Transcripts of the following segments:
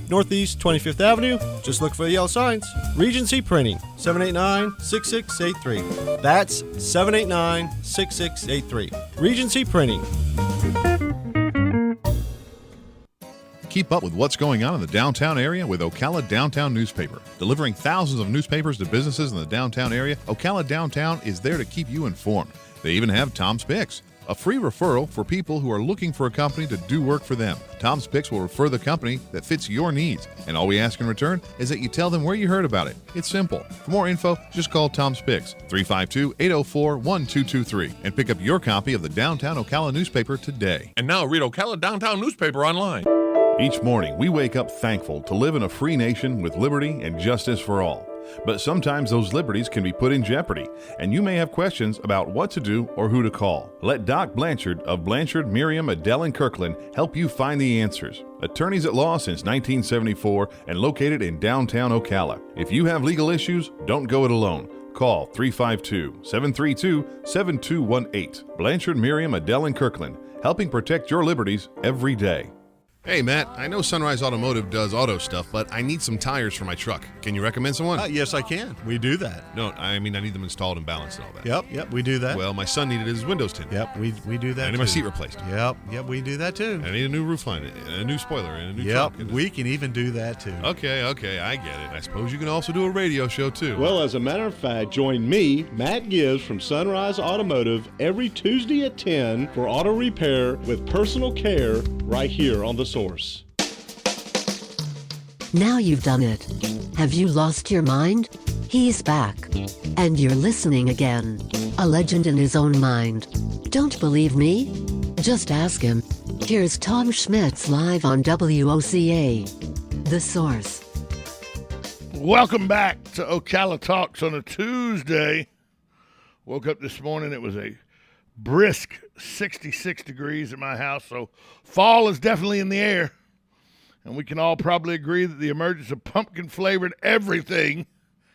Northeast 25th Avenue. Just look for the yellow signs. Regency Printing, 789-6683. That's 789-6683. Regency Printing. Keep up with what's going on in the downtown area with Ocala Downtown Newspaper. Delivering thousands of newspapers to businesses in the downtown area, Ocala Downtown is there to keep you informed. They even have Tom's Picks, a free referral for people who are looking for a company to do work for them. Tom's Picks will refer the company that fits your needs, and all we ask in return is that you tell them where you heard about it. It's simple. For more info, just call Tom's Picks, 352-804-1223, and pick up your copy of the Downtown Ocala newspaper today. And now read Ocala Downtown newspaper online. Each morning, we wake up thankful to live in a free nation with liberty and justice for all. But sometimes those liberties can be put in jeopardy, and you may have questions about what to do or who to call. Let Doc Blanchard of Blanchard, Miriam, Adele, and Kirkland help you find the answers. Attorneys at law since 1974 and located in downtown Ocala. If you have legal issues, don't go it alone. Call 352-732-7218. Blanchard, Miriam, Adele, and Kirkland, helping protect your liberties every day. Hey, Matt, I know Sunrise Automotive does auto stuff, but I need some tires for my truck. Can you recommend someone? Yes, I can. We do that. No, I mean I need them installed and balanced and all that. Yep, we do that. Well, my son needed his windows tinted. Yep, we do that. I need my seat replaced. Yep, we do that too. I need a new roof line, and a new spoiler, and a new truck. Yep, we can even do that too. Okay, I get it. I suppose you can also do a radio show too. Well, as a matter of fact, join me, Matt Gibbs from Sunrise Automotive, every Tuesday at 10 for auto repair with personal care right here on The Source. Now you've done it. Have you lost your mind? He's back. And you're listening again. A legend in his own mind. Don't believe me? Just ask him. Here's Tom Schmitz live on WOCA. The Source. Welcome back to Ocala Talks on a Tuesday. Woke up this morning, it was a brisk 66 degrees at my house, so fall is definitely in the air. And we can all probably agree that the emergence of pumpkin-flavored everything,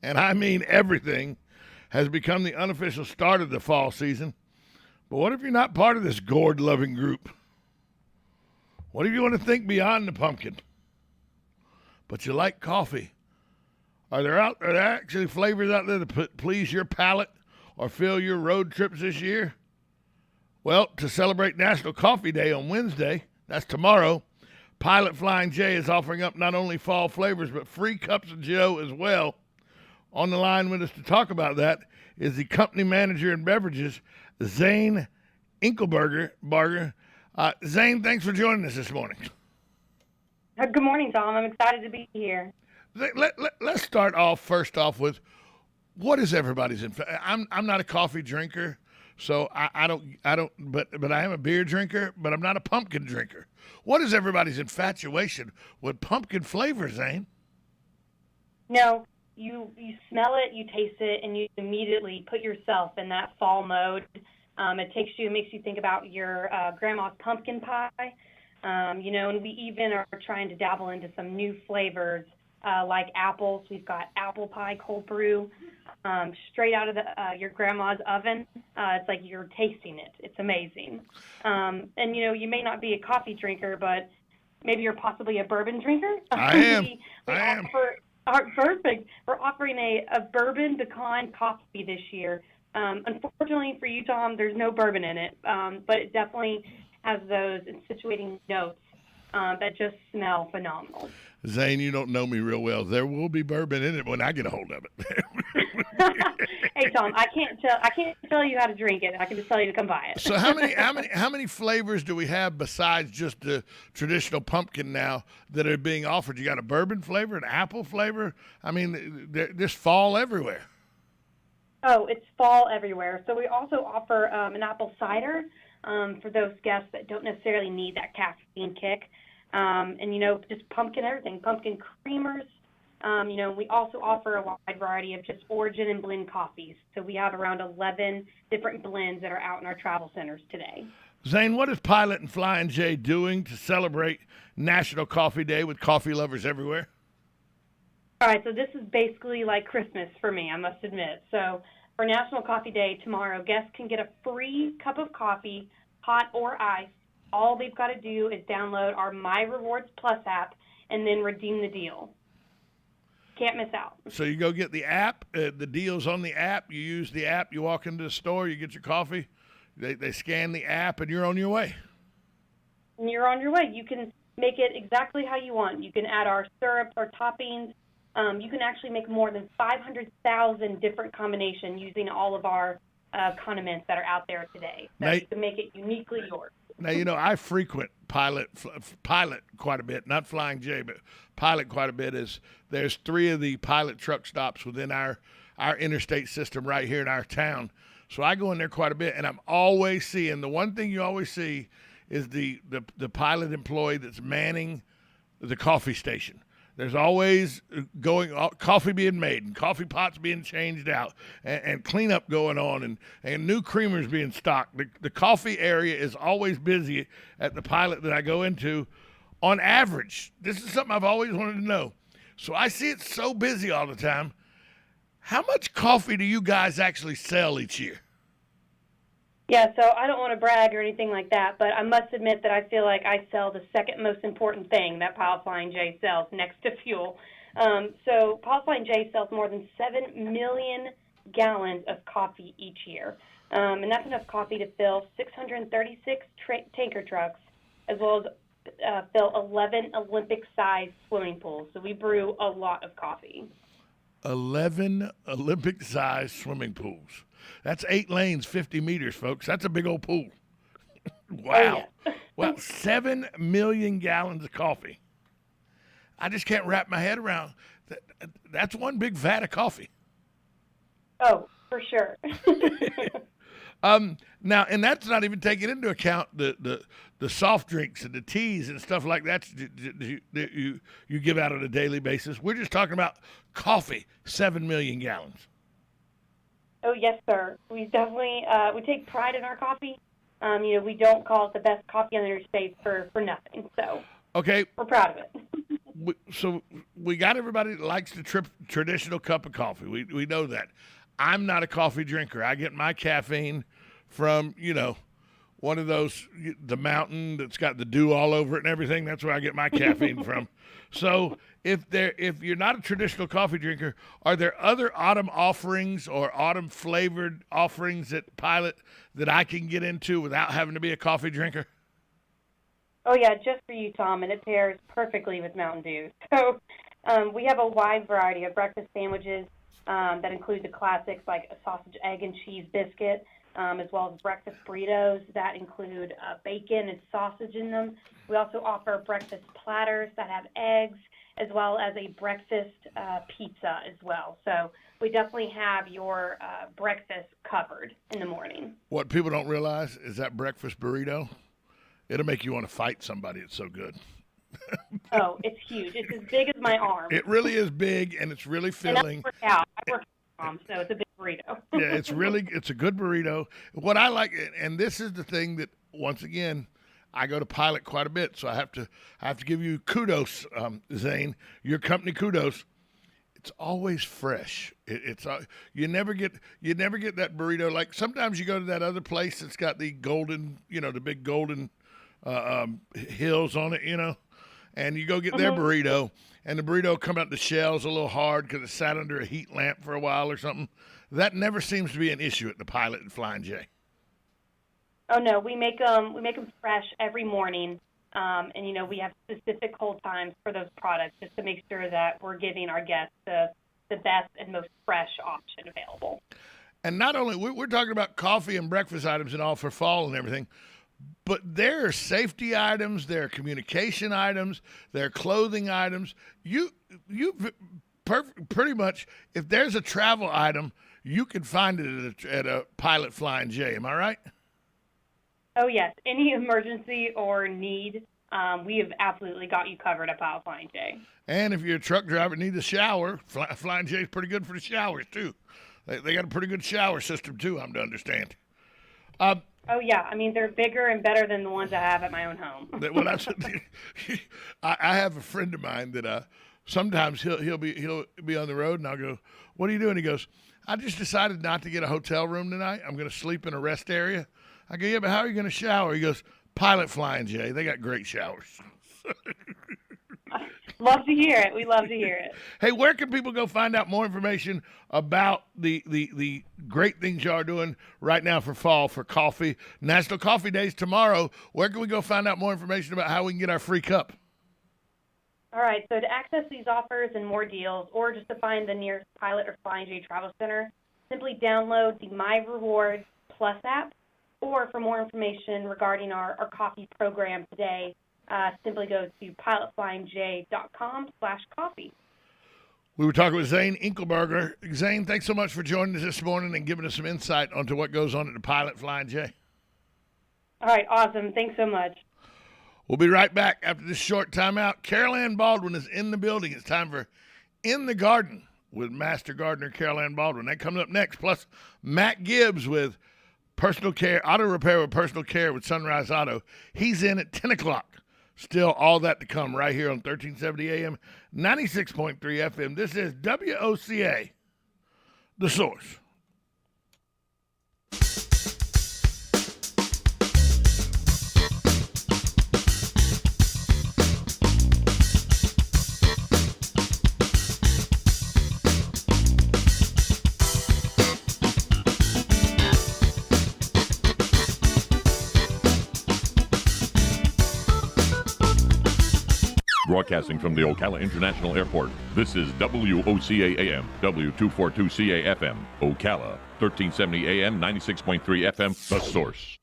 and I mean everything, has become the unofficial start of the fall season. But what if you're not part of this gourd-loving group? What if you want to think beyond the pumpkin? But you like coffee. Are there actually flavors out there that please your palate or fill your road trips this year? Well, to celebrate National Coffee Day on Wednesday, that's tomorrow, Pilot Flying J is offering up not only fall flavors, but free cups of Joe as well. On the line with us to talk about that is the company manager in beverages, Zane Inkelberger. Zane, thanks for joining us this morning. Good morning, Tom. I'm excited to be here. Let's start off first off with what is everybody's I'm not a coffee drinker, so I don't but I am a beer drinker, but I'm not a pumpkin drinker. What is everybody's infatuation with pumpkin flavor, Zane? No, you smell it, you taste it, and you immediately put yourself in that fall mode. It makes you think about your grandma's pumpkin pie. And we even are trying to dabble into some new flavors like apples. We've got apple pie cold brew straight out of your grandma's oven. It's like you're tasting it. It's amazing. And you may not be a coffee drinker, but maybe you're possibly a bourbon drinker. I am. Perfect. We're offering a bourbon pecan coffee this year. Unfortunately for you, Tom, there's no bourbon in it, but it definitely has those situating notes that just smell phenomenal. Zane, you don't know me real well. There will be bourbon in it when I get a hold of it. Hey, Tom, I can't tell you how to drink it. I can just tell you to come buy it. So how many flavors do we have besides just the traditional pumpkin now that are being offered? You got a bourbon flavor, an apple flavor. I mean, there's fall everywhere. Oh, it's fall everywhere. So we also offer an apple cider for those guests that don't necessarily need that caffeine kick. And, just pumpkin everything, pumpkin creamers. We also offer a wide variety of just origin and blend coffees. So we have around 11 different blends that are out in our travel centers today. Zane, what is Pilot and Flying J doing to celebrate National Coffee Day with coffee lovers everywhere? All right, so this is basically like Christmas for me, I must admit. So for National Coffee Day tomorrow, guests can get a free cup of coffee, hot or iced. All they've got to do is download our My Rewards Plus app and then redeem the deal. Can't miss out. So you go get the app, the deal's on the app, you use the app, you walk into the store, you get your coffee, they scan the app, and you're on your way. And you're on your way. You can make it exactly how you want. You can add our syrups, our toppings. You can actually make more than 500,000 different combinations using all of our condiments that are out there today. So you can make it uniquely yours. Now, I frequent Pilot quite a bit, not Flying J, but Pilot quite a bit. There's 3 of the Pilot truck stops within our interstate system right here in our town. So I go in there quite a bit, and I'm always seeing, the one thing you always see is the Pilot employee that's manning the coffee station. There's always coffee being made and coffee pots being changed out and cleanup going on and new creamers being stocked. The coffee area is always busy at the Pilot that I go into on average. This is something I've always wanted to know. So I see it so busy all the time. How much coffee do you guys actually sell each year? Yeah, so I don't want to brag or anything like that, but I must admit that I feel like I sell the second most important thing that Pilot Flying J sells next to fuel. So Pilot Flying J sells more than 7 million gallons of coffee each year. And that's enough coffee to fill 636 tanker trucks, as well as fill 11 Olympic-sized swimming pools. So we brew a lot of coffee. 11 Olympic-sized swimming pools. That's 8 lanes, 50 meters, folks. That's a big old pool. Wow. Oh, yeah. Well, 7 million gallons of coffee. I just can't wrap my head around that. That's one big vat of coffee. Oh, for sure. Now, and that's not even taking into account the soft drinks and the teas and stuff like that you give out on a daily basis. We're just talking about coffee, 7 million gallons. Oh, yes, sir. We definitely we take pride in our coffee. We don't call it the best coffee on the interstate for nothing. So okay, we're proud of it. So we got everybody that likes the traditional cup of coffee. We know that. I'm not a coffee drinker. I get my caffeine from, one of those, the mountain that's got the dew all over it and everything. That's where I get my caffeine from. So if you're not a traditional coffee drinker, are there other autumn offerings or autumn flavored offerings at Pilot that I can get into without having to be a coffee drinker? Oh, yeah, just for you, Tom, and it pairs perfectly with Mountain Dew. So we have a wide variety of breakfast sandwiches that include the classics like a sausage, egg, and cheese biscuit, as well as breakfast burritos that include bacon and sausage in them. We also offer breakfast platters that have eggs, as well as a breakfast pizza as well. So we definitely have your breakfast covered in the morning. What people don't realize is that breakfast burrito, it'll make you want to fight somebody. It's so good. Oh, it's huge. It's as big as my arm. It really is big, and it's really filling. And I work out, so it's a big burrito. Yeah, it's a good burrito. What I like, and this is the thing that, once again, I go to Pilot quite a bit, so I have to give you kudos, Zane. Your company kudos. It's always fresh. It's you never get that burrito. Like sometimes you go to that other place that's got the golden, the big golden hills on it, and you go get their burrito, and the burrito come out the shells a little hard because it sat under a heat lamp for a while or something. That never seems to be an issue at the Pilot and Flying J. Oh no, we make them fresh every morning, and we have specific hold times for those products just to make sure that we're giving our guests the best and most fresh option available. And not only we're talking about coffee and breakfast items and all for fall and everything, but there are safety items, there are communication items, there are clothing items. You pretty much, if there's a travel item, you can find it at a Pilot Flying J. Am I right? Oh, yes. Any emergency or need, we have absolutely got you covered at Pilot Flying J. And if you're a truck driver and need a shower, Flying J is pretty good for the showers, too. They got a pretty good shower system, too, I'm to understand. Oh, yeah. I mean, they're bigger and better than the ones I have at my own home. Well, I have a friend of mine that sometimes he'll be on the road, and I'll go, "What are you doing?" He goes, "I just decided not to get a hotel room tonight. I'm going to sleep in a rest area." I go, "Yeah, but how are you going to shower?" He goes, "Pilot Flying J. They got great showers." Love to hear it. We love to hear it. Hey, where can people go find out more information about the great things you are doing right now for fall, for coffee? National Coffee Days tomorrow. Where can we go find out more information about how we can get our free cup? All right, so to access these offers and more deals, or just to find the nearest Pilot or Flying J Travel Center, simply download the My Rewards Plus app, or for more information regarding our coffee program today, simply go to pilotflyingj.com/coffee. We were talking with Zane Inkelberger. Zane, thanks so much for joining us this morning and giving us some insight onto what goes on at the Pilot Flying J. All right, awesome. Thanks so much. We'll be right back after this short timeout. Carol Ann Baldwin is in the building. It's time for In the Garden with Master Gardener Carol Ann Baldwin. That comes up next. Plus, Matt Gibbs with Personal Care, Auto Repair with Personal Care with Sunrise Auto. He's in at 10 o'clock. Still all that to come right here on 1370 AM, 96.3 FM. This is WOCA, The Source. Broadcasting from the Ocala International Airport, this is WOCA AM, W242CA FM, Ocala, 1370 AM, 96.3 FM, The Source.